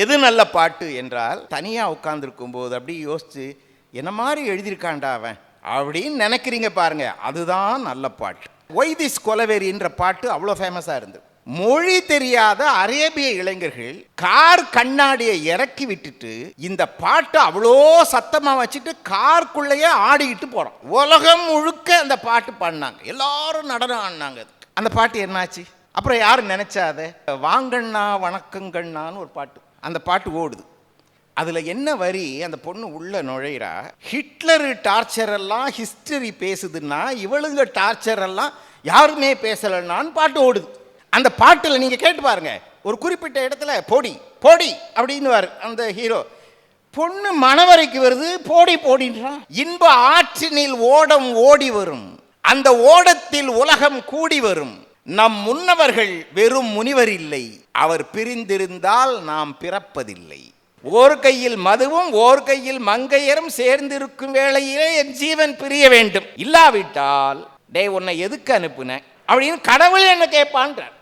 எது நல்ல பாட்டு என்றால், தனியாக உட்கார்ந்துருக்கும் போது அப்படி யோசிச்சு என்ன மாதிரி எழுதியிருக்காண்டா அவன் அப்படின்னு நினைக்கிறீங்க பாருங்க, அதுதான் நல்ல பாட்டு. ஒய் திஸ் கொலவெறின்ற பாட்டு அவ்வளோ ஃபேமஸாக இருந்தது. மொழி தெரியாத அரேபிய இளைஞர்கள் கார் கண்ணாடியை இறக்கி விட்டுட்டு இந்த பாட்டை அவ்வளோ சத்தமாக வச்சுட்டு காருக்குள்ளேயே ஆடிக்கிட்டு போகிறோம். உலகம் முழுக்க அந்த பாட்டு பாடினாங்க, எல்லாரும் நடனம் ஆடினாங்க. அந்த பாட்டு என்னாச்சு? அப்புறம் யாரும் நினைச்சாத வாங்கண்ணா வணக்கங்கண்ணான்னு ஒரு பாட்டு, அந்த பாட்டு ஓடுது. அதில் என்ன வரி, அந்த பொண்ணு உள்ள நுழையிறா, ஹிட்லரு டார்ச்சர் எல்லாம் ஹிஸ்டரி பேசுதுன்னா இவளுங்க டார்ச்சர் எல்லாம் யாருமே பேசலைன்னான்னு பாட்டு ஓடுது. அந்த பாட்டில் நீங்கள் கேட்டு பாருங்க, ஒரு குறிப்பிட்ட இடத்துல போடி போடி அப்படின்னு அந்த ஹீரோ, பொண்ணு மணவரைக்கு வருது, போடி போடின்றான். இன்ப ஆற்றினில் ஓடம் ஓடி வரும், அந்த ஓடத்தில் உலகம் கூடி வரும். நம் முன்னவர்கள் வெறும் முனிவர் இல்லை, அவர் பிரிந்திருந்தால் நாம் பிறப்பதில்லை. ஓர் கையில் மதுவும் ஓர் கையில் மங்கையரும் சேர்ந்திருக்கும் வேளையிலே என் ஜீவன் பிரிய வேண்டும், இல்லாவிட்டால் டே உன்னை எதுக்கு அனுப்புன அப்படின்னு கடவுள் என்ன கேட்பான்றார்.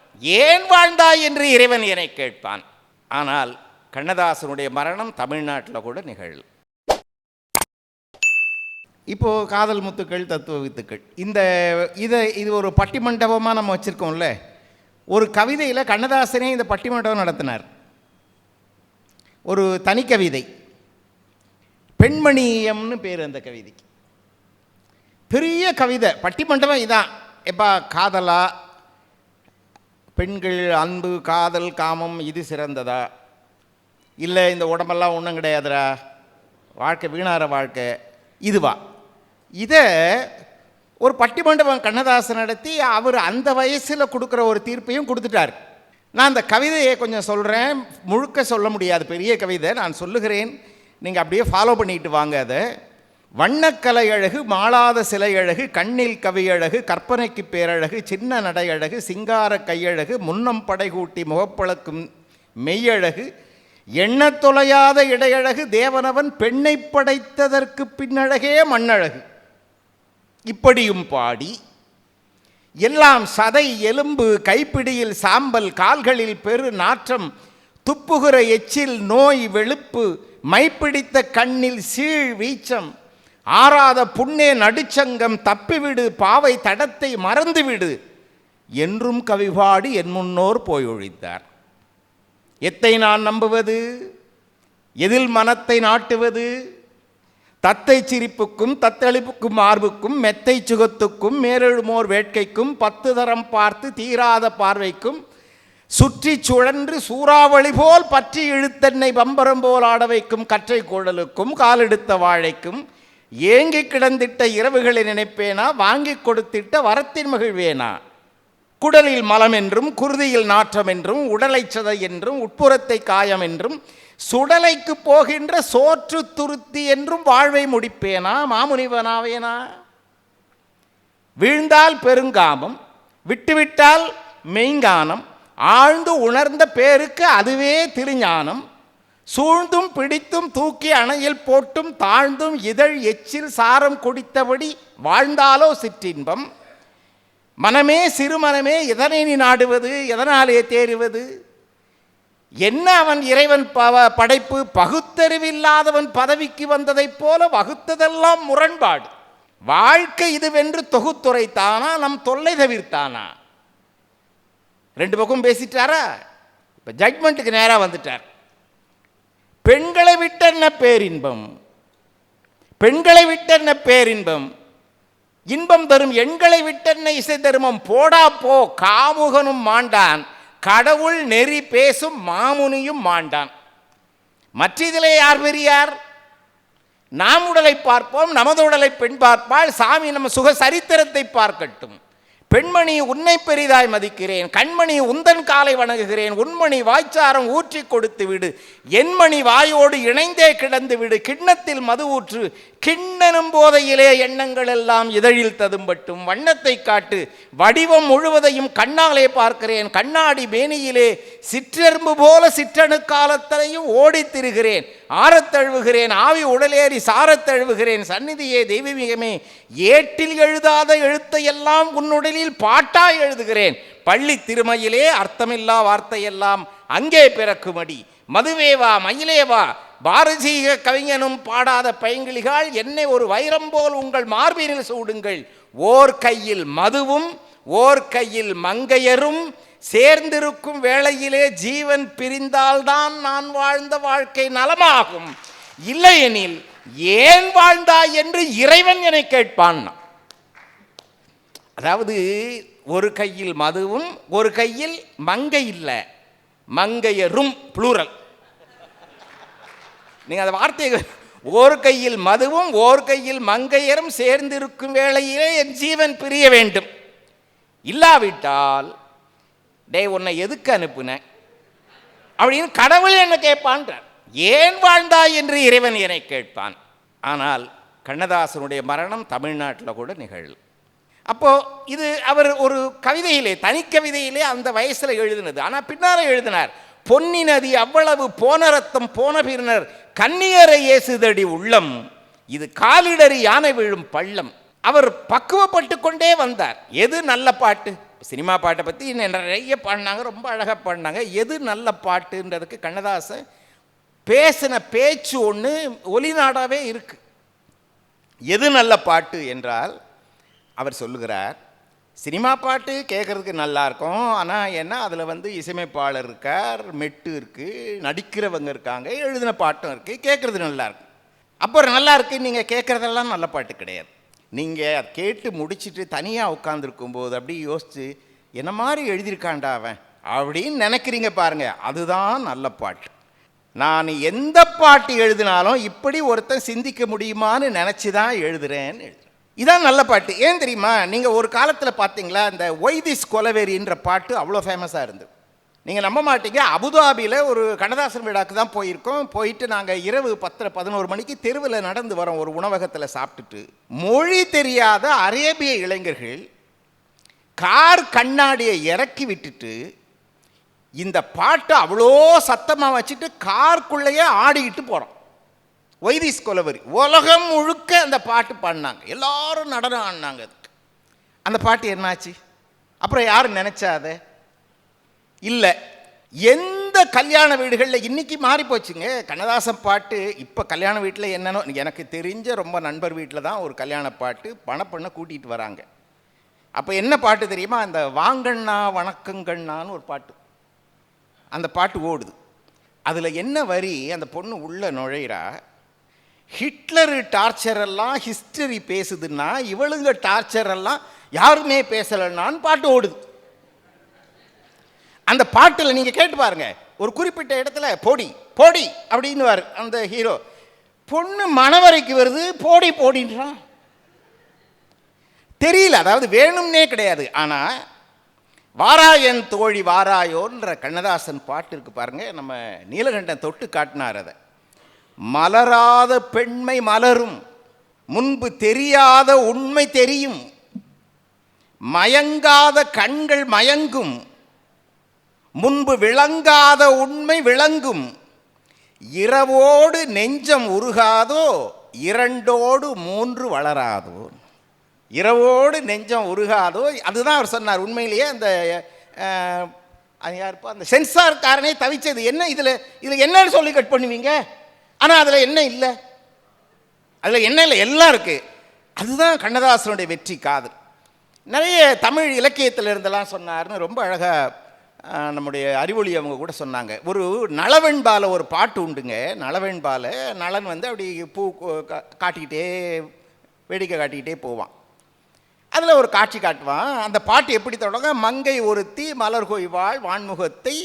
ஏன் வாழ்ந்தாய் என்று இறைவன் என்னை கேட்பான். ஆனால் கண்ணதாசனுடைய மரணம் தமிழ்நாட்டில் கூட நிகழல். இப்போது காதல் முத்துக்கள், தத்துவ வித்துக்கள், இது ஒரு பட்டிமண்டபமாக நம்ம வச்சுருக்கோம்ல. ஒரு கவிதையில் கண்ணதாசனே இந்த பட்டிமண்டபம் நடத்தினார். ஒரு தனி கவிதை, பெண்மணியம்னு பேர் அந்த கவிதைக்கு. பெரிய கவிதை, பட்டிமண்டபம் இதான். எப்பா காதலா, பெண்கள் அன்பு காதல் காமம் இது சிறந்ததா, இல்லை இந்த உடம்பெல்லாம் ஒன்றும் கிடையாதுரா, வாழ்க்கை வீணார வாழ்க்கை இதுவா? இதை ஒரு பட்டிமண்டபம் கண்ணதாசன் நடத்தி அவர் அந்த வயசில் கொடுக்குற ஒரு தீர்ப்பையும் கொடுத்துட்டார். நான் அந்த கவிதையை கொஞ்சம் சொல்கிறேன், முழுக்க சொல்ல முடியாது, பெரிய கவிதை, நான் சொல்லுகிறேன், நீங்கள் அப்படியே ஃபாலோ பண்ணிட்டு வாங்க. அதை வண்ணக்கலை அழகு, மாளாத சிலை அழகு, கண்ணில் கவியழகு, கற்பனைக்கு பேரழகு, சின்ன நடையழகு, சிங்கார கையழகு, முன்னம் படைகூட்டி முகப்பழக்கும் மெய்யழகு, எண்ண தொலையாத இடையழகு, தேவனவன் பெண்ணை படைத்ததற்கு பின்னழகே மண்ணழகு. இப்படியும் பாடி எல்லாம் சதை எலும்பு, கைப்பிடியில் சாம்பல், கால்களில் பெரு நாற்றம், துப்புகிற எச்சில் நோய் வெளுப்பு, மைப்பிடித்த கண்ணில் சீழ் வீச்சம், ஆறாத புண்ணே நடுச்சங்கம், தப்பிவிடு பாவை தடத்தை மறந்துவிடு என்றும் கவிபாடி என் முன்னோர் போய் ஒழித்தார். எத்தை நான் நம்புவது, எதில் மனத்தை நாட்டுவது, தத்தை சிரிப்புக்கும் தத்தளிப்புக்கும் மார்புக்கும் மெத்தை சுகத்துக்கும் மேலெழுமோர் வேட்கைக்கும் 10 தரம் பார்த்து தீராத பார்வைக்கும் சுற்றி சுழன்று சூறாவளி போல் பற்றி இழுத்தென்னை பம்பரம் போல் ஆட வைக்கும் கற்றை குழலுக்கும் காலெடுத்த வாழைக்கும் ஏங்கி கிடந்திட்ட இரவுகளை நினைப்பேனா, வாங்கி கொடுத்திட்ட வரத்தின் மகிழ்வேனா, குடலில் மலம் என்றும் குருதியில் நாற்றம் என்றும் உடலை சதை என்றும் உட்புறத்தை காயம் என்றும் சுடலைக்கு போகின்ற சோற்று துருத்தி என்றும் வாழ்வை முடிப்பேனா, மாமுனிவனாவேனா? வீழ்ந்தால் பெருங்காமம், விட்டுவிட்டால் மெய்ஞானம், ஆழ்ந்து உணர்ந்த பேருக்கு அதுவே திருஞானம், சூழ்ந்தும் பிடித்தும் தூக்கி அணையில் போட்டும் தாழ்ந்தும் இதழ் எச்சில் சாரம் குடித்தபடி வாழ்ந்தாலோ சிற்றின்பம். மனமே சிறுமனமே எதனை நீ நாடுவது, எதனாலே தேறுவது? என்ன அவன் இறைவன் படைப்பு, பகுத்தறிவில்லாதவன் பதவிக்கு வந்ததைப் போல வகுத்ததெல்லாம் முரண்பாடு. வாழ்க்கை இதுவென்று தொகுத்துரைத்தானா, நம் தொல்லை தவிர்த்தானா? 2 பக்கம் பேசிட்டாரா? இப்போ ஜட்மெண்ட்டுக்கு நேராக வந்துட்டார். பெண்களை விட்டென்ன பேரின்பம், பெண்களை விட்டென்ன பேரின்பம், இன்பம் தரும் எண்களை விட்டென்ன இசை தருமம், போடா போ காமுகனும் மாண்டான், கடவுள் நெறி பேசும் மாமுனியும் மாண்டான். மற்றிதிலே யார் பெரியார்? நாம் உடலை பார்ப்போம், நமது உடலை பெண் பார்ப்பாள், சாமி நம்ம சுக சரித்திரத்தை பார்க்கட்டும். பெண்மணி உன்னை பெரிதாய் மதிக்கிறேன், கண்மணி உந்தன் காலை வணங்குகிறேன், உன்மணி வாய்ச்சாரம் ஊற்றி கொடுத்து விடு, என்மணி வாயோடு இணைந்தே கிடந்து விடு, கிண்ணத்தில் மது ஊற்று, கிண்ணனும் போதையிலே எண்ணங்கள் எல்லாம் இதழில் ததும்பட்டும், வண்ணத்தை காட்டு, வடிவம் முழுவதையும் கண்ணாலே பார்க்கிறேன், கண்ணாடி மேனியிலே சிற்றெரும்பு போல சிற்றணுக்காலத்தையும் ஓடித் திரிகிறேன், ஆரத்தழுவுகிறேன், ஆவி உடலேறி சாரத்தழுவுகிறேன், சந்நிதியே தெய்வீகமே ஏட்டில் எழுதாத எழுத்தையெல்லாம் உன்னுடலில் பாட்டாய் எழுதுகிறேன், பள்ளி திருமையிலே அர்த்தமில்லா வார்த்தையெல்லாம் அங்கே பிறக்குமடி, மதுவேவா மயிலேவா பாரசீக கவிஞனும் பாடாத பைங்கிளிகள் என்னை ஒரு வைரம் போல் உங்கள் மார்பினில் சூடுங்கள். ஓர் கையில் மதுவும் ஓர் கையில் மங்கையரும் சேர்ந்திருக்கும் வேளையிலே ஜீவன் பிரிந்தால்தான் நான் வாழ்ந்த வாழ்க்கை நலமாகும், இல்லையெனில் ஏன் வாழ்ந்தாய் என்று இறைவன் என்னை கேட்பான். அதாவது ஒரு கையில் மதுவும் ஒரு கையில் மங்கை இல்லை, மங்கையரும் ப்ளூரல். நீங்கள் அந்த வார்த்தையை, ஒரு கையில் மதுவும் ஓர் கையில் மங்கையரும் சேர்ந்திருக்கும் வேளையிலே என் ஜீவன் பிரிய வேண்டும், இல்லாவிட்டால் டே உன்னை எதுக்கு அனுப்புனேன் அப்படின்னு கடவுள் என்ன கேட்பான்றார். ஏன் வாழ்ந்தாய் என்று இறைவன் என்னை கேட்பான். ஆனால் கண்ணதாசனுடைய மரணம் தமிழ்நாட்டில் கூட நிகழ். அப்போது இது அவர் ஒரு கவிதையிலே, தனி கவிதையிலே அந்த வயசில் எழுதினது. ஆனால் பின்னாலே எழுதினார், பொன்னி நதி அவ்வளவு போன ரத்தம் போன பின்னர் கன்னியரை ஏசுதடி உள்ளம், இது காலிடறி யானை விழும் பள்ளம். அவர் பக்குவப்பட்டு கொண்டே வந்தார். எது நல்ல பாட்டு, சினிமா பாட்டை பற்றி நிறைய பாடினாங்க, ரொம்ப அழகாக பாடினாங்க. எது நல்ல பாட்டுன்றதுக்கு கண்ணதாசன் பேசின பேச்சு ஒன்று ஒலிநாடாவே இருக்கு. எது நல்ல பாட்டு என்றால் அவர் சொல்லுகிறார், சினிமா பாட்டு கேட்குறதுக்கு நல்லா இருக்கும், ஆனால் என்ன அதில் இசையமைப்பாளர் இருக்கார், மெட்டு இருக்குது, நடிக்கிறவங்க இருக்காங்க, எழுதின பாட்டும் இருக்குது, கேட்குறது நல்லா இருக்கும். அப்புறம் நல்லா இருக்குது நீங்கள் கேட்குறதெல்லாம் நல்ல பாட்டு கிடையாது. நீங்கள் அதை கேட்டு முடிச்சுட்டு தனியாக உட்காந்துருக்கும்போது அப்படி யோசித்து என்ன மாதிரி எழுதியிருக்காண்டா அவன் அப்படின்னு நினைக்கிறீங்க பாருங்கள், அதுதான் நல்ல பாட்டு. நான் எந்த பாட்டு எழுதினாலும் இப்படி ஒருத்தன் சிந்திக்க முடியுமான்னு நினச்சி தான் எழுதுகிறேன்னு எழுதுறேன். இதான் நல்ல பாட்டு. ஏன் தெரியுமா, நீங்கள் ஒரு காலத்தில் பார்த்தீங்களா, இந்த ஒய் திஸ் கொலவெறின்ற பாட்டு அவ்வளோ ஃபேமஸாக இருந்தது. நீங்கள் நம்ப மாட்டீங்க, அபுதாபியில் ஒரு கண்ணதாசன் விழாக்கு தான் போயிருக்கோம். போயிட்டு நாங்கள் இரவு 10-11 மணிக்கு தெருவில் நடந்து வரோம், ஒரு உணவகத்தில் சாப்பிட்டுட்டு. மொழி தெரியாத அரேபிய இளைஞர்கள் கார் கண்ணாடியை இறக்கி விட்டுட்டு இந்த பாட்டை அவ்வளோ சத்தமாக வச்சுட்டு காருக்குள்ளேயே ஆடிக்கிட்டு போகிறோம். ஒய்திஸ் கொலவரி உலகம் முழுக்க அந்த பாட்டு பாடினாங்க, எல்லாரும் நடனம் ஆடினாங்க. அதுக்கு அந்த பாட்டு என்னாச்சு? அப்புறம் யாரும் நினச்சாத இல்லை. எந்த கல்யாண வீடுகளில் இன்றைக்கி மாறி போச்சுங்க கண்ணதாசன் பாட்டு. இப்போ கல்யாண வீட்டில் என்னென்னோ, எனக்கு தெரிஞ்ச ரொம்ப நண்பர் வீட்டில் தான் ஒரு கல்யாண பாட்டு பணப்பண்ண கூட்டிகிட்டு வராங்க. அப்போ என்ன பாட்டு தெரியுமா, அந்த வாங்கண்ணா வணக்கங்கண்ணான்னு ஒரு பாட்டு, அந்த பாட்டு ஓடுது. அதில் என்ன வரி, அந்த பொண்ணு உள்ளே நுழையிறா, ஹிட்லரு டார்ச்சரெல்லாம் ஹிஸ்டரி பேசுதுன்னா இவளுங்க டார்ச்சரெல்லாம் யாருமே பேசலைன்னான்னு பாட்டு ஓடுது. அந்த பாட்டில் நீங்கள் கேட்டு பாருங்க, ஒரு குறிப்பிட்ட இடத்துல போடி போடி அப்படின்னு அந்த ஹீரோ, பொண்ணு மணவரைக்கு வருது, போடி போடின்றான். தெரியல, அதாவது வேணும்னே கிடையாது. ஆனால் வாராயன் தோழி வாராயோன்ற கண்ணதாசன் பாட்டு இருக்கு பாருங்க, நம்ம நீலகண்டன் தொட்டு காட்டினார். அதை மலராத பெண்மை மலரும், முன்பு தெரியாத உண்மை தெரியும், மயங்காத கண்கள் மயங்கும், முன்பு விளங்காத உண்மை விளங்கும், இரவோடு நெஞ்சம் உருகாதோ இரண்டோடு மூன்று வளராதோ. இரவோடு நெஞ்சம் உருகாதோ, அதுதான் அவர் சொன்னார். உண்மையிலேயே அந்த யாருப்பா அந்த சென்சார்காரனே தவிச்சது என்ன, இதில் என்னன்னு சொல்லி கட் பண்ணுவீங்க, ஆனால் அதில் என்ன இல்லை, அதில் என்ன இல்லை, எல்லாம் இருக்குது. அதுதான் கண்ணதாசனுடைய வெற்றி காதல். நிறைய தமிழ் இலக்கியத்தில் இருந்தெல்லாம் சொன்னார்னு ரொம்ப அழகாக நம்முடைய அறிவொளி அவங்க கூட சொன்னாங்க. ஒரு நளவெண்பால ஒரு பாட்டு உண்டுங்க. நளவெண்பால நளன் அப்படி பூ காட்டிக்கிட்டே வேடிக்கை காட்டிக்கிட்டே போவான். அதில் ஒரு காட்சி காட்டுவான். அந்த பாட்டு எப்படி தொடங்க, மங்கை ஒருத்தி மலர் கொய்வாள் வான்முகத்தை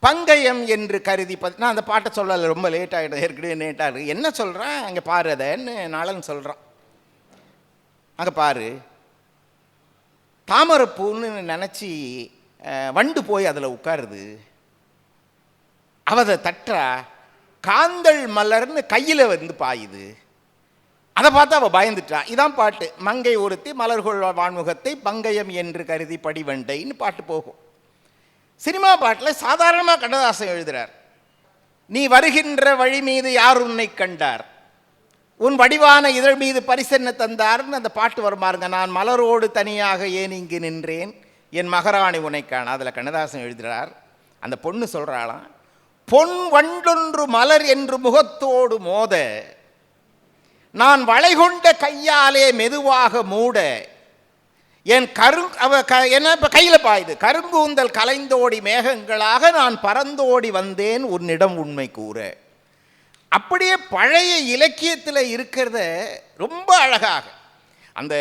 பங்கயம் என்று கருதி. நான் அந்த பாட்டை சொல்லலை, ரொம்ப லேட் ஆகிடும், ஏற்கனவே லேட்டாக இருக்குது. என்ன சொல்கிறேன் அங்கே பாரு அதன்னு நளன் சொல்கிறான். அங்கே பாரு, தாமரைப்பூன்னு நினச்சி வண்டு போய் அதில் உட்காருது, அவதை தட்டுறா, காந்தள் மலர்னு கையில் பாயுது, அதை பார்த்து அவள் பயந்துட்டா. இதான் பாட்டு. மங்கை ஒருத்தி மலர்கொள் வான்முகத்தை பங்கயம் என்று கருதி படிவண்டைன்னு பாட்டு போகும். சினிமா பாட்டில் சாதாரணமாக கண்ணதாசன் எழுதுகிறார், நீ வருகின்ற வழி மீது யார் உன்னை கண்டார், உன் வடிவான இதழ் மீது பரிசென்ன தந்தார்னு அந்த பாட்டு வருமாறுங்க. நான் மலரோடு தனியாக ஏன் இங்கு நின்றேன், என் மகராணி உன்னை காண. அதில் கண்ணதாசன் எழுதுகிறார், அந்த பொண்ணு சொல்கிறாளாம், பொன் வண்டொன்று மலர் என்று முகத்தோடு மோத, நான் வளைகொண்ட கையாலே மெதுவாக மூட, என் என்ன இப்போ கையில் பாயுது, கருங்கூந்தல் கலைந்தோடி மேகங்களாக நான் பறந்தோடி வந்தேன் உன்னிடம் உண்மை கூற. அப்படியே பழைய இலக்கியத்தில் இருக்கிறத ரொம்ப அழகாக அந்த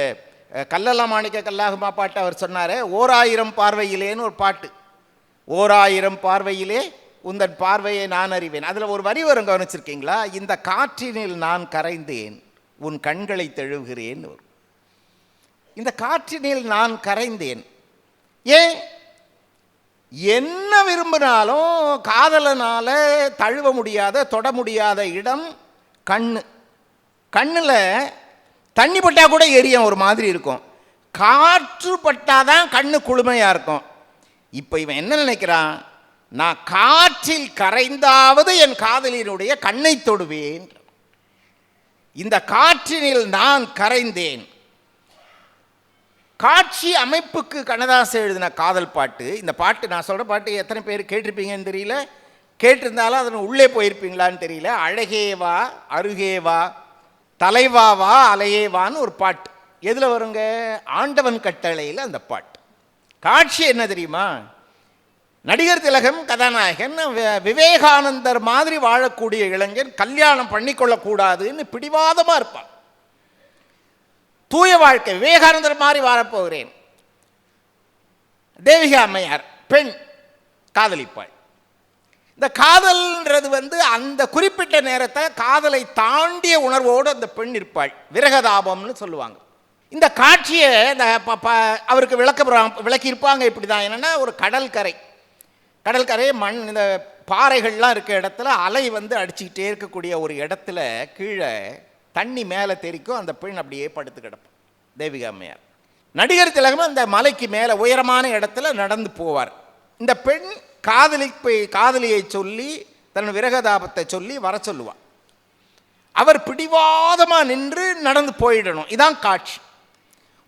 கல்லெல்லாம் மாணிக்க கல்லாகுமா பாட்டு அவர் சொன்னார். 1000 பார்வையிலேன்னு ஒரு பாட்டு. 1000 பார்வையிலே உந்தன் பார்வையை நான் அறிவேன். அதில் ஒரு வரி வரும், கவனிச்சிருக்கீங்களா? இந்த காற்றினில் நான் கரைந்தேன் உன் கண்களை தழுவுகிறேன். இந்த காற்றினில் நான் கரைந்தேன். ஏன்? என்ன விரும்பினாலும் காதலனால தழுவ முடியாத தொட முடியாத இடம் கண்ணு. கண்ணில் தண்ணி பட்டால் கூட எரியும், ஒரு மாதிரி இருக்கும். காற்று பட்டாதான் கண்ணு குளுமையாக இருக்கும். இப்போ இவன் என்ன நினைக்கிறான்? நான் காற்றில் கரைந்தாவது என் காதலினுடைய கண்ணை தொடுவேன். இந்த காற்றினில் நான் கரைந்தேன். காட்சி அமைப்புக்கு கண்ணதாசன் எழுதின காதல் பாட்டு. இந்த பாட்டு, நான் சொல்கிற பாட்டு எத்தனை பேர் கேட்டிருப்பீங்கன்னு தெரியல, கேட்டிருந்தாலும் அதன் உள்ளே போயிருப்பீங்களான்னு தெரியல. அழகேவா அருகேவா தலைவாவா அலையேவான்னு ஒரு பாட்டு. எதில் வருங்க? ஆண்டவன் கட்டளையில் அந்த பாட்டு. காட்சி என்ன தெரியுமா? நடிகர் திலகம் கதாநாயகன், விவேகானந்தர் மாதிரி வாழக்கூடிய இளைஞன் கல்யாணம் பண்ணிக்கொள்ளக்கூடாதுன்னு பிடிவாதமாக இருப்பான். தூய வாழ்க்கை, விவேகானந்தர் மாதிரி வாழப்போகிறேன். தேவிகா அம்மையார் பெண் காதலிப்பாள். இந்த காதல்ன்றது அந்த குறிப்பிட்ட நேரத்தை காதலை தாண்டிய உணர்வோடு அந்த பெண் இருப்பாள். விரகதாபம்னு சொல்லுவாங்க. இந்த காட்சியை அவருக்கு விளக்கியிருப்பாங்க. இப்படி தான். என்னென்னா, ஒரு கடற்கரை மண், இந்த பாறைகள்லாம் இருக்க இடத்துல அலை அடிச்சுக்கிட்டே இருக்கக்கூடிய ஒரு இடத்துல கீழே தண்ணி மேலே தெரிக்கும். அந்த பெண் அப்படியே படுத்து கிடப்பான், தேவிகா அம்மையார். நடிகர் திலகம் அந்த மலைக்கு மேலே உயரமான இடத்துல நடந்து போவார். இந்த பெண் காதலியை சொல்லி தன் விரகதாபத்தை சொல்லி வர சொல்லுவார். அவர் பிடிவாதமாக நின்று நடந்து போயிடணும். இதான் காட்சி.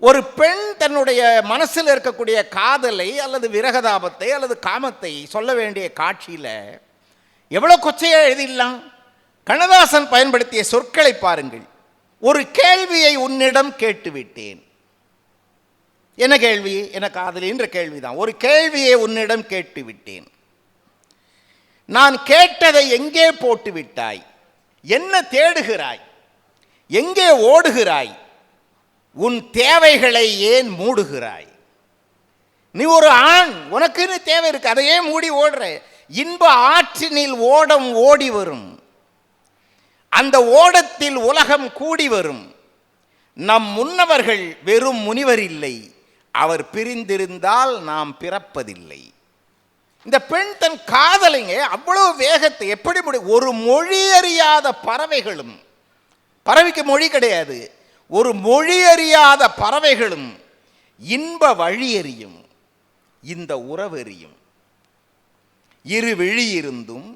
ஒரு பெண் தன்னுடைய மனசில் இருக்கக்கூடிய காதலை அல்லது விரகதாபத்தை அல்லது காமத்தை சொல்ல வேண்டிய காட்சியில் எவ்வளோ கொச்சையாக எழுதிடலாம். கண்ணதாசன் பயன்படுத்திய சொற்களை பாருங்கள். ஒரு கேள்வியை உன்னிடம் கேட்டுவிட்டேன். என்ன கேள்வி? என்ன காதலின்ற கேள்விதான். ஒரு கேள்வியை உன்னிடம் கேட்டுவிட்டேன். நான் கேட்டதை எங்கே போட்டு விட்டாய்? என்ன தேடுகிறாய்? எங்கே ஓடுகிறாய்? உன் தேவைகளை ஏன் மூடுகிறாய்? நீ ஒரு ஆண், உனக்குன்னு தேவை இருக்கு, அதையே மூடி ஓடுற. இன்ப ஆற்றினில் ஓடம் ஓடி வரும், அந்த ஓடத்தில் உலகம் கூடி வரும். நம் முன்னவர்கள் வெறும் முனிவர் இல்லை, அவர் பிரிந்திருந்தால் நாம் பிறப்பதில்லை. இந்த பெண் தன் காதலிங்க அவ்வளவு வேகத்தை எப்படி ஒரு மொழி அறியாத பறவைகளும், பறவைக்கு மொழி கிடையாது, ஒரு மொழி அறியாத பறவைகளும் இன்ப வழி எறியும், இந்த உறவெறியும். இரு விழி இருந்தும்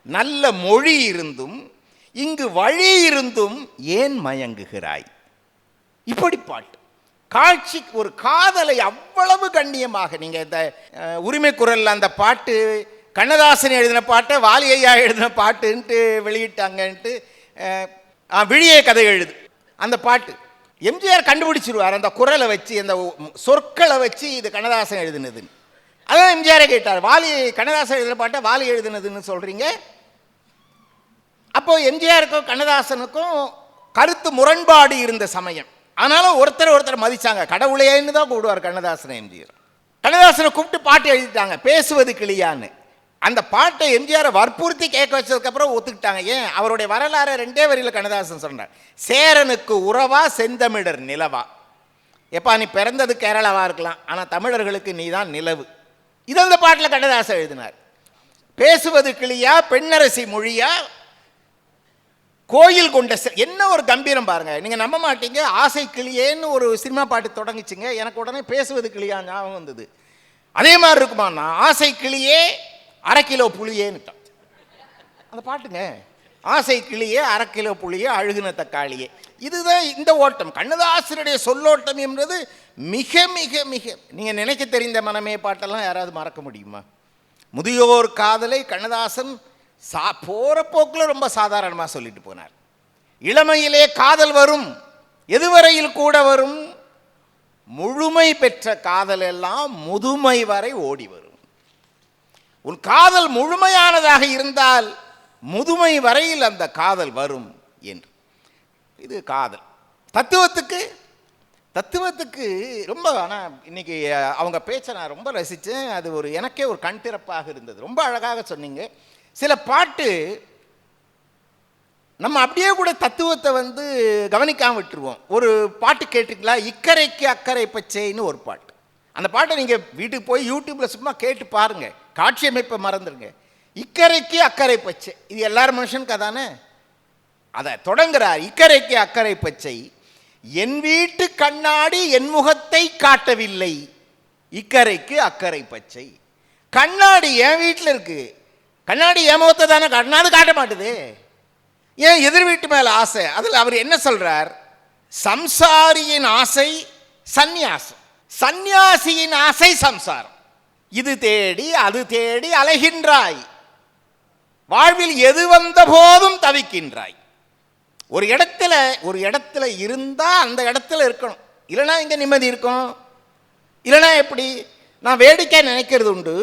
நல்ல மொழி இருந்தும் இங்கு வழி இருந்தும் ஏன் மயங்குகிறாய்? இப்படி பாட்டு. காட்சி ஒரு காதலை அவ்வளவு கண்ணியமாக. நீங்கள் இந்த உரிமை குரலில் அந்த பாட்டு கண்ணதாசன் எழுதின பாட்டை வாலி ஐயா எழுதின பாட்டுன்ட்டு வெளியிட்டாங்கன்ட்டு விழியே கதை எழுது அந்த பாட்டு. எம்ஜிஆர் கண்டுபிடிச்சிருவார் அந்த குரலை வச்சு, அந்த சொற்களை வச்சு இது கண்ணதாசன் எழுதினதுன்னு. அதான் எம்ஜிஆரை கேட்டார், வாலி கண்ணதாசன் எழுதின பாட்டை வாலி எழுதினதுன்னு சொல்கிறீங்க. அப்போது எம்ஜிஆருக்கும் கண்ணதாசனுக்கும் கருத்து முரண்பாடு இருந்த சமயம். ஆனாலும் ஒருத்தர் மதிச்சாங்க. கடவுளையன்னு தான் கூடுவார் கண்ணதாசனை எம்ஜிஆர். கண்ணதாசனை கூப்பிட்டு பாட்டு எழுதிட்டாங்க, பேசுவது கிளியான்னு. அந்த பாட்டை எம்ஜிஆரை வற்புறுத்தி கேட்க வச்சதுக்கப்புறம் ஒத்துக்கிட்டாங்க. ஏன்? அவருடைய வரலாறு 2 வரியில் கண்ணதாசன் சொன்னார். சேரனுக்கு உறவா செந்தமிழர் நிலவா. எப்பா, நீ பிறந்தது கேரளாவா இருக்கலாம், ஆனால் தமிழர்களுக்கு நீ தான் நிலவு. இது அந்த பாட்டில் கண்ணதாசன் எழுதினார். பேசுவது கிளியா, பெண்ணரசி மொழியா, கோயில் கொண்ட என்ன ஒரு கம்பீரம் பாருங்க. நீங்கள் நம்ப மாட்டீங்க, ஆசை கிளியேன்னு ஒரு சினிமா பாட்டு தொடங்கிச்சுங்க. எனக்கு உடனே பேசுவது கிளியா ஞாபகம் வந்தது. அதே மாதிரி இருக்குமாண்ணா, ஆசை கிளியே 1/2 கிலோ புளியேன்னுட்டான் அந்த பாட்டுங்க. ஆசை கிளியே 1/2 கிலோ புளியே அழுகுன தக்காளியே. இதுதான் இந்த ஓட்டம். கண்ணதாசனுடைய சொல்லோட்டம் என்பது மிக மிக மிக. நீங்கள் நினைக்க தெரிந்த மனமே பாட்டெல்லாம் யாராவது மறக்க முடியுமா? முதியோர் காதலை கண்ணதாசன் போகிற போக்கில் ரொம்ப சாதாரணமாக சொல்லிட்டு போனார். இளமையிலே காதல் வரும், எதுவரையில் கூட வரும், முழுமை பெற்ற காதல் எல்லாம் முதுமை வரை ஓடி வரும். உன் காதல் முழுமையானதாக இருந்தால் முதுமை வரையில் அந்த காதல் வரும் என்று. இது காதல். தத்துவத்துக்கு ரொம்ப, ஆனால் இன்னைக்கு அவங்க பேச்சை நான் ரொம்ப ரசித்தேன். அது எனக்கே ஒரு கண் திறப்பாக இருந்தது. ரொம்ப அழகாக சொன்னீங்க. சில பாட்டு நம்ம அப்படியே கூட தத்துவத்தை கவனிக்காமல் விட்டுருவோம். ஒரு பாட்டு கேட்டுங்களா, இக்கரைக்கு அக்கறை பச்சைன்னு ஒரு பாட்டு. அந்த பாட்டை நீங்கள் வீட்டுக்கு போய் யூடியூப்பில் சும்மா கேட்டு பாருங்கள், காட்சி அமைப்பை மறந்துடுங்க. இக்கரைக்கு அக்கறை பச்சை, இது எல்லாரும் மனுஷனுக்கு அதானே. அதை தொடங்குறார், இக்கரைக்கு அக்கறை பச்சை, என் வீட்டு கண்ணாடி என் முகத்தை காட்டவில்லை, இக்கரைக்கு அக்கறை பச்சை. கண்ணாடி என் வீட்டில் இருக்கு, கண்ணாடி என் முகத்தை தானே கண்ணாடி காட்ட மாட்டுது. ஏன் எதிர் வீட்டு மேலே ஆசை? அதில் அவர் என்ன சொல்றார்? சம்சாரியின் ஆசை சந்நியாசம், சந்நியாசியின் ஆசை சம்சாரம். இது தேடி அது தேடி அலைகின்றாய், வாழ்வில் எது வந்த போதும் தவிக்கின்றாய். ஒரு இடத்துல இருந்தால் அந்த இடத்துல இருக்கணும், இல்லைனா இங்கே நிம்மதி இருக்கும். இல்லைனா எப்படி? நான் வேடிக்கை நினைக்கிறது உண்டு.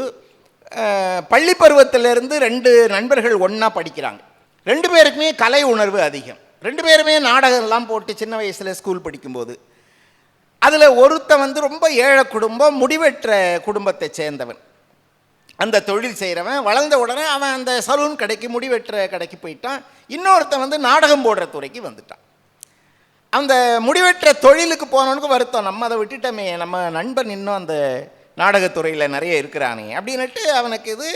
பள்ளி பருவத்திலிருந்து 2 நண்பர்கள் ஒன்றா படிக்கிறாங்க. 2 பேருக்குமே கலை உணர்வு அதிகம். 2 பேருமே நாடகம்லாம் போட்டு சின்ன வயசில் ஸ்கூல் படிக்கும்போது, அதில் ஒருத்தன் ரொம்ப ஏழை குடும்பம், முடிவெற்ற குடும்பத்தை சேர்ந்தவன். அந்த தொழில் செய்கிறவன் வளர்ந்த உடனே அவன் அந்த சலூன் கடைக்கு, முடிவெற்ற கடைக்கு போயிட்டான். இன்னொருத்தன் நாடகம் போடுற துறைக்கு வந்துட்டான். அந்த முடிவெற்ற தொழிலுக்கு போனவனுக்கு வருத்தம், நம்ம அதை விட்டுட்டோமே, நம்ம நண்பன் இன்னும் அந்த நாடகத்துறையில் நிறைய இருக்கிறானே அப்படின்னுட்டு அவனுக்கு இது.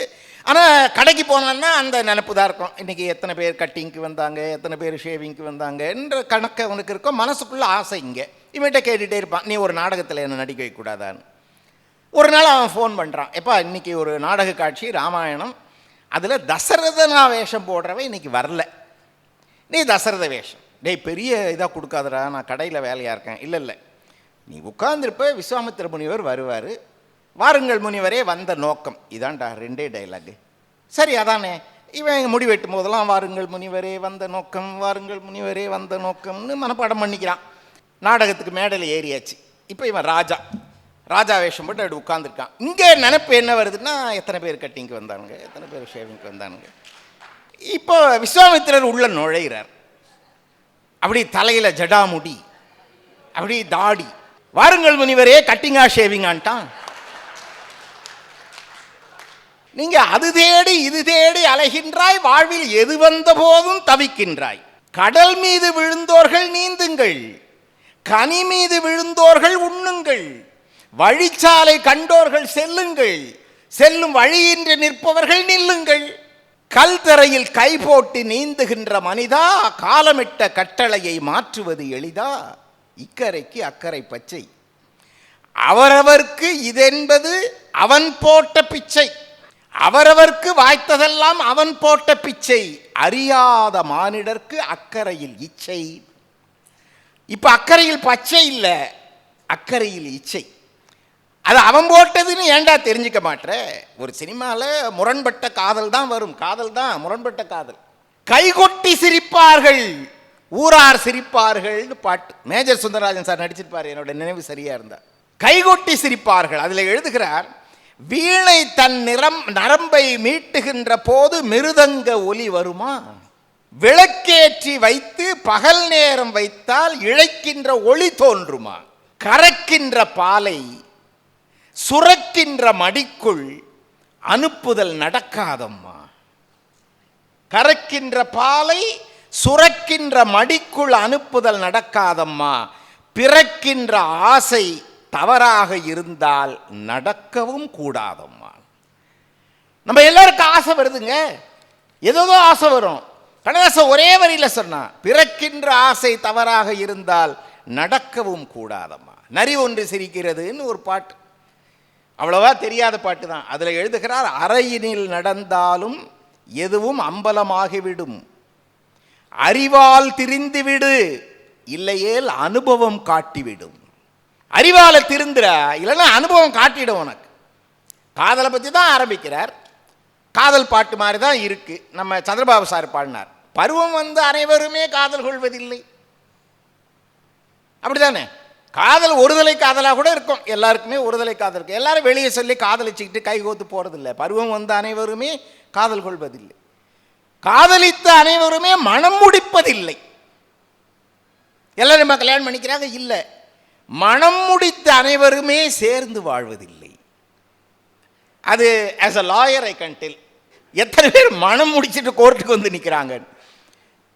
ஆனால் கடைக்கு போனான்னா அந்த நினப்பு தான் இருக்கும், இன்றைக்கி எத்தனை பேர் கட்டிங்க்கு வந்தாங்க, எத்தனை பேர் ஷேவிங்க்கு வந்தாங்க என்ற கணக்கு அவனுக்கு இருக்கும். மனசுக்குள்ளே ஆசை இங்கே. இவன்கிட்ட கேட்டுகிட்டே இருப்பான், நீ ஒரு நாடகத்தில் என்ன நடிக்க வைக்கக்கூடாதான்னு. ஒரு நாள் அவன் ஃபோன் பண்ணுறான், எப்பா இன்றைக்கி ஒரு நாடக காட்சி ராமாயணம், அதில் தசரதனா வேஷம் போடுறவன் இன்றைக்கி வரல, நீ தசரத வேஷம். டேய் பெரிய இதாக கொடுக்காதடா, நான் கடையில் வேலையாக இருக்கேன். இல்லை நீ உட்கார்ந்துருப்ப, விஸ்வாமித்திர முனிவர் வருவார், வாருங்கள் முனிவரே வந்த நோக்கம். இதான்டா 2 டைலாகு. சரி அதானே. இவன் முடிவெட்டும் போதெல்லாம் வாருங்கள் முனிவரே வந்த நோக்கம், வாருங்கள் முனிவரே வந்த நோக்கம்னு மனப்பாடம் பண்ணிக்கிறான். நாடகத்துக்கு மேடையில் ஏறியாச்சு. இப்போ இவன் ராஜா வேஷம் போட்டு அப்படி உட்காந்துருக்கான். இங்கே நினைப்பு என்ன வருதுன்னா, எத்தனை பேர் கட்டிங்க்கு வந்தானுங்க, எத்தனை பேர் ஷேவிங்க்கு வந்தானுங்க. இப்போ விஸ்வாமித்திரர் உள்ள நுழைகிறார். அப்படி தலையில் ஜடாமுடி, அப்படி தாடி. வாருங்கள் முனிவரே கட்டிங்கா ஷேவிங்கான்ட்டான். நீங்க அது தேடி இது தேடி அலைகின்றாய், வாழ்வில் எது வந்த போதும் தவிக்கின்றாய். கடல் மீது விழுந்தோர்கள் நீந்துங்கள், கனி மீது விழுந்தோர்கள் உண்ணுங்கள், வழிச்சாலை கண்டோர்கள் செல்லுங்கள், செல்லும் வழியின்றி நிற்பவர்கள் நில்லுங்கள். கல் தரையில் கை போட்டு நீந்துகின்ற மனிதா, காலமிட்ட கட்டளையை மாற்றுவது எளிதா, இக்கரைக்கு அக்கறை பச்சை. அவரவர்க்கு இதென்பது அவன் போட்ட பிச்சை, அவரவர்க்கு வாய்த்ததெல்லாம் அவன் போட்ட பிச்சை, அறியாத மானிடர்க்கு அக்கறையில் இச்சை. இப்ப அக்கறையில் பச்சை இல்லை, அக்கறையில் இச்சை. அது அவன் போட்டதுன்னு ஏண்டா தெரிஞ்சுக்க மாட்டேற? ஒரு சினிமாவில் முரண்பட்ட காதல் தான் வரும், காதல் தான் முரண்பட்ட காதல். கைகொட்டி சிரிப்பார்கள் ஊரார் சிரிப்பார்கள்னு பாட்டு, மேஜர் சுந்தரராஜன் சார் நடிச்சிருப்பார், என்னோட நினைவு சரியா இருந்தா. கைகொட்டி சிரிப்பார்கள். அதில் எழுதுகிறார், வீணை தன் நரம்பை மீட்டுகின்ற போது மிருதங்க ஒலி வருமா, விளக்கேற்றி வைத்து பகல் நேரம் வைத்தால் இழைக்கின்ற ஒளி தோன்றுமா, கறக்கின்ற பாலை சுரக்கின்ற மடிக்குள் அனுப்புதல் நடக்காதம்மா. கறக்கின்ற பாலை சுரக்கின்ற மடிக்குள் அனுப்புதல் நடக்காதம்மா, பிறக்கின்ற ஆசை தவறாக இருந்தால் நடக்கவும் கூடாதம்மா. நம்ம எல்லாருக்கும் ஆசை வருதுங்க, ஏதோ ஆசை வரும். கண்ணதாசன் ஒரே வரியில் சொன்னா, பிறக்கின்ற ஆசை தவறாக இருந்தால் நடக்கவும் கூடாதம்மா. நரி ஒன்று சிரிக்கிறதுன்னு ஒரு பாட்டு, அவ்வளவா தெரியாத பாட்டு தான். அதில் எழுதுகிறார், அறையினில் நடந்தாலும் எதுவும் அம்பலமாகிவிடும், அறிவால் திரிந்துவிடு, இல்லையேல் அனுபவம் காட்டிவிடும். அறிவால திருந்துற, இல்லைன்னா அனுபவம் காட்டிடும் உனக்கு. காதலை பற்றி தான் ஆரம்பிக்கிறார். காதல் பாட்டு மாதிரி தான் இருக்குது. நம்ம சந்திரபாபு சார் பாடினார், பருவம் வந்து அனைவருமே காதல் கொள்வதில்லை. அப்படி தானே? காதல் ஒருதலை காதலாக கூட இருக்கும், எல்லாருக்குமே ஒருதலை காதல் இருக்கும். எல்லாரும் வெளியே சொல்லி காதலிச்சுக்கிட்டு கை கோத்து போகிறதில்லை. பருவம் வந்து அனைவருமே காதல் கொள்வதில்லை. காதலித்த அனைவருமே மனம் முடிப்பதில்லை. எல்லாரும் நம்ம கல்யாணம் பண்ணிக்கிறாங்க இல்லை. மனம் முடித்த அனைவருமே சேர்ந்து வாழ்வதில்லை. அது as a lawyer I can tell. எத்தனை பேர் மனம் முடிச்சுட்டு கோர்ட்டுக்கு வந்து நிற்கிறாங்க.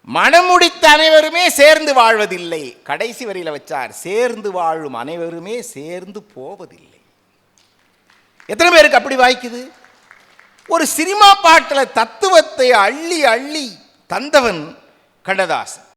மனம் முடித்த அனைவருமே சேர்ந்து வாழ்வதில்லை. கடைசி வரியில் வச்சார், சேர்ந்து வாழும் அனைவருமே சேர்ந்து போவதில்லை. எத்தனை பேருக்கு அப்படி வாய்க்குது? ஒரு சினிமா பாட்டில் தத்துவத்தை அள்ளி அள்ளி தந்தவன் கண்ணதாசன்.